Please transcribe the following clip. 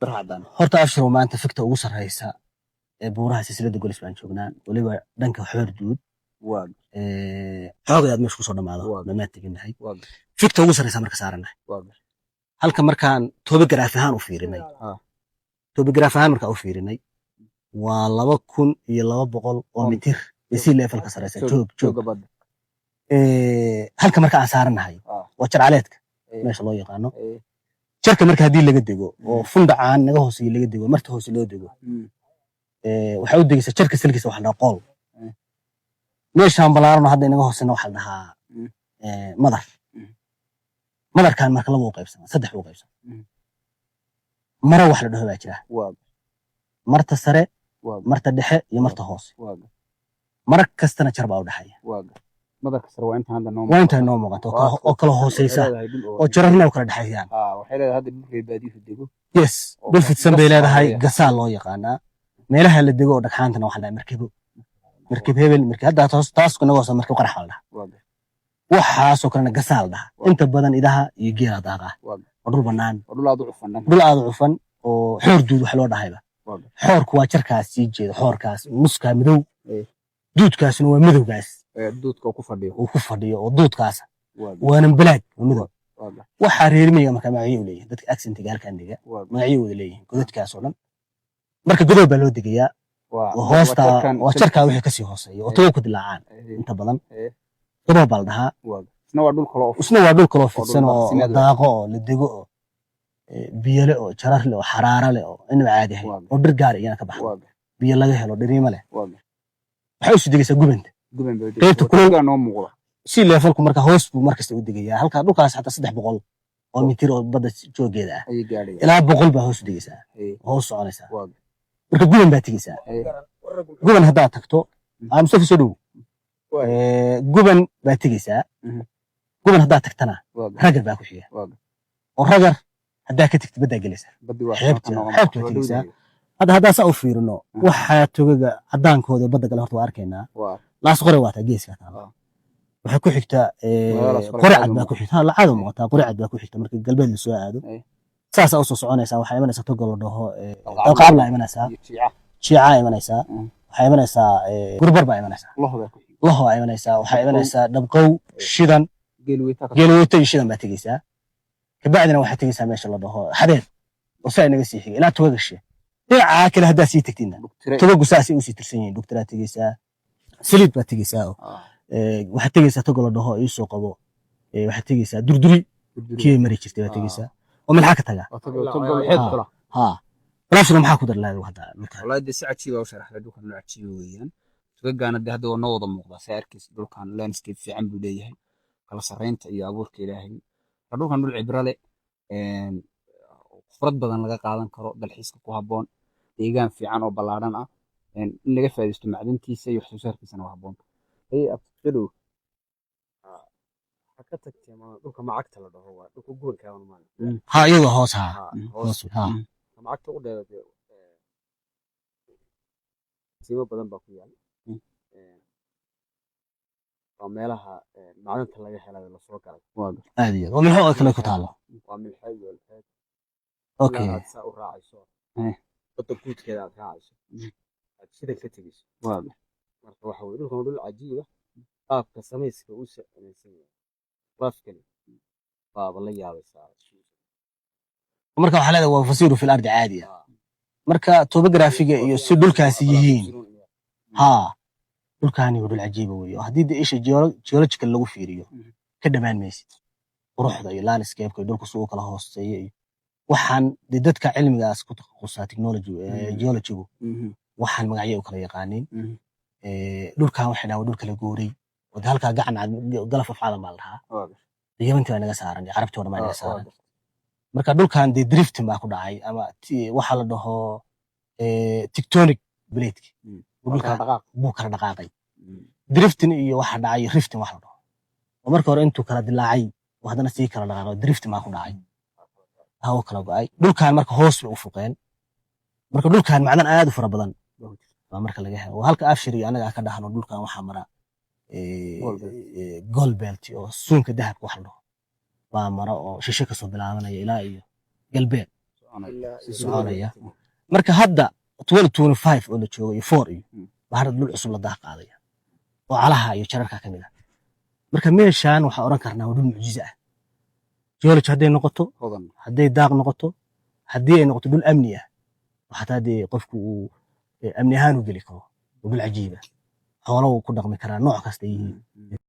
برهدان horta afshiro maanta fikta ugu sareysa ee buuraha silsilada golis baan joognaa waliba dhanka xoor duud xoogay aad meesha ku soo dhamaado ma teginahay fikta ugu sareysa marka saaranahay halka markaan tobogaraaf ahaan u fiirinay tobogaraaf ahaan markaan u fiirinay waa 2200 oo mitir si level ka sareysa joog halka marka aan saaranahay waa jarcaleedka meesha loo yaqaano jarka marka hadii laga dego oo fundacaan naga hooseeyo laga dego marta hoose loo dego waxa u degaysa jarka salkiisa waxa la qool meeshaan balaarno hadda naga hoosena waxa la dhahaa madarkan marka laba u qaybsan saddex u qaybsan mara wax la dhaho baa jira marta sare marta dhexe iyo marta hoose mara kastana jar baa u dhaxaya madarka sare waa inta noo muuqato oo kala hooseysa oo jararna kala dhaxayaan waxay leedahay hadda dhulkay baadiyo dego yes dhul fidsan bay leedahay gasaal loo yaqaanaa meelaha la dego oo dhagxaantana waxa la markib hebel markii hadda taas ku naga soo markii qarax la waxa soo kalena gasaal dhaha inta badan idaha iyo geela daaqa dhul banaan dhul aad u cufan oo xoor duud wax loo dhahayba xoorku waa jarkaas sii jeeda xoorkaas muska madow duudkaasna waa madowgaas duudka ku fadhiyo oo duudkaas waana balaad madow waxa reermiga marka magacyo u leeyahay dadka accentiga halkan diga magacyo wada leeyahay godadkaas oo dhan marka godob baa loo digayaa hoosta waa jarka wixii ka sii hooseeyo oo tawo ku dilaacaan inta badan godob baa la dhahaa isna waa dhul kale oo fidsan oo daaqo oo la dego oo biyale oo jarar leh oo xaraara leh oo inuu caadi yahay oo dhir gaar iyana ka baxo biyo laga helo dhiriimo leh waxa uu digaysaa gubanta qaybta kuleyga noo muuqda si levelku marka hoos buu markasta u digayaa halka dhulkaas xataa 300 oo mitir oo badda joogeeda ah ilaa 100 baa hoos u digaysaa hoos soconaysaa marka guban baa tigaysaa guban haddaad tagto aan soo soo dhow guban baa tigaysaa guban haddaad tagtana ragar baa ku xiga oo ragar haddaa ka tagtid badda galaysaa xeebta tigaysaa hadda saa u fiirino waxa togaga cadaankooda badda gala horta waa arkaynaa laas qore waa taa geeska taala waxa ku xigta quracad baa ku xigta lacag muuqata quracad baa ku xigta marka galbeed la soo aado saas oo soo soconaysa waxa imanaysa togol dhaho qalqaab la imanaysa shiica imanaysa waxa imanaysa gurbar baa imanaysa laho imanaysa waxa imanaysa dhabqow shidan geelweyta shidan baa tigaysaa kabacdina waxa tigaysaa meesha la dhaho xadeed oo saa inaga sii xigay ilaa togaga shee dhinaca kale haddaa sii tagtina togagu saas ay u sii tirsan yihiin doctoraa tigaysaa saliid baa tigaysaa waxa tigaysaa togol dhaho ii soo qabo waxa tigaysaa durduri kii mari jirtay baa tigaysaa oo milxa ka taga walaashana maxaa ku darlaada hadda walaayda si cajiib oo sharaxay dhulkan nooc cajiib weeyaan togagana hadda waa noo wada muuqda saarkiis dhulkan landscape fiican buu leeyahay kala sareynta iyo abuurka ilaahay dhulkan dhul cibra leh khibrad badan laga qaadan karo dalxiiska ku haboon deegaan fiican oo ballaaran ah in laga faa'iideysto macdintiisa iyo wax soo saarkiisana waa haboon afkidu ka tagtay dhulka macagta la dhaho waa dhulka gobolka ha iyada hoos macagta u dheeratay siimo badan baa ku yaal waa meelaha macdanta laga helayo la soo galay aad iyo oo milxo kale ku taalo waa milxo iyo okay saa u raacayso badda guudkeeda aad raacayso aad sida ka tegayso marka waxa weeye dhulkan dhul cajiib ah qaabka samayska uu samaysan yahay rafkani baaba la yaabaysaa marka waxa leedahay waa fasiiru fil ardi caadiya marka topographiga iyo si dhulkaasi yihiin dhulkaani waa dhul cajiib weeyo hadii isha geological lagu fiiriyo ka dhamaan maysid quruxda iyo landscape-ka dhulku soo kala hooseeyo waxaan dadka cilmigaas ku takhasusay technology geology waxaan magacyo kala yaqaaniin dhulkan waxa dhaw dhul kala gooray oo halka gacan galaf afcaal ma laha Yementii waa naga saaran carabtii waa naga saaran marka dhulkan drifting baa ku dhacay ama waxa la dhaho tectonic plate dhulka buu kala dhaqaaqay drifting iyo waxa dhacay rifting waxa la dhaho oo marka hore intuu kala dilaacay waxdana sii kala dhaqaaqay drifting ma ku dhacay hawo kala go'ay dhulkan marka hoos u fuqeen marka dhulkan macdan aad u fara badan waa marka laga helo halka afshiri anaga ka dhaxno dhulkan waxa mara gold belt oo suunka dahabka wax loo baa mara oo shishe ka soo bilaabanaya ilaa iyo galbeed soconaya marka hadda 2025 oo la joogay 4 iyo bahar dhul cusub la daaq qaadaya oo calaha iyo jararka kamid ah marka meeshan waxa oran karnaa dhul mucjiso ah geology haday noqoto haday daaq noqoto haddii ay noqoto dhul amni ah waxa taadee qofku uu amni ahaan u geli karo dhul cajiib ah xoolo ku dhaqmi karaa nooc kasta yihiin